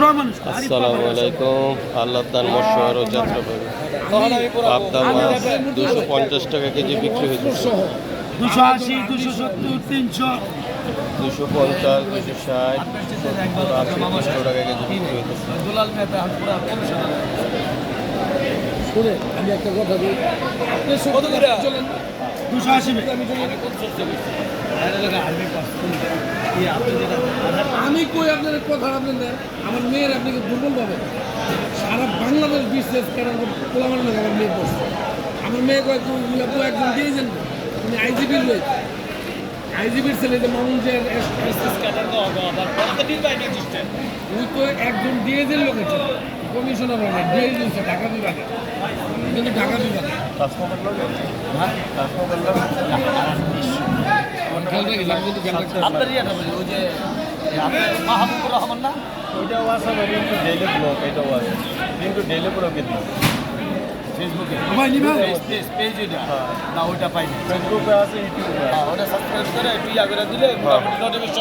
আসসালামু আলাইকুম। আল্লাহ তার মৎস্য যাত্রাবাড়ি পাবদা মাছ 250 টাকা কেজি বিক্রি হয়েছে। 280, 270, 300, 250, 260, 200 টাকা কেজি বিক্রি হয়েছে। শুনে আমি একটা কথা বলি, আপনি 280 আমি কই আপনার কথা আপনি নেন, আমার মেয়ের আপনাকে দুর্বল পাবে। সারা বাংলাদেশ বিশেষ কারণ পোলামান লোক আমার মেয়ে বসছে, আমার মেয়ে কয়েকজন একজন দিয়েছেন, উনি আইজিবির লোক, আইজিবির ছেলে যে মামুনজের ওই তো একজন দিয়েছেন লোকের কমিশনার হবে দিয়ে দিয়েছে ঢাকা বিভাগে, কিন্তু ঢাকা বিভাগে আপনার ইয়েটা বলি ওই যে মাহবুবুর রহমান না ওইটাও আছে কিন্তু ডেইলি ব্লগ এটাও আছে কিন্তু ডেইলি ব্লগে দিই ফেসবুকে পেজ ওইটা না ওইটা পাইনি ফেসবুকে আছে ইউটিউবে ওটা সাবস্ক্রাইব করে একটু ইয়া করে দিলে নোটিফিকেশন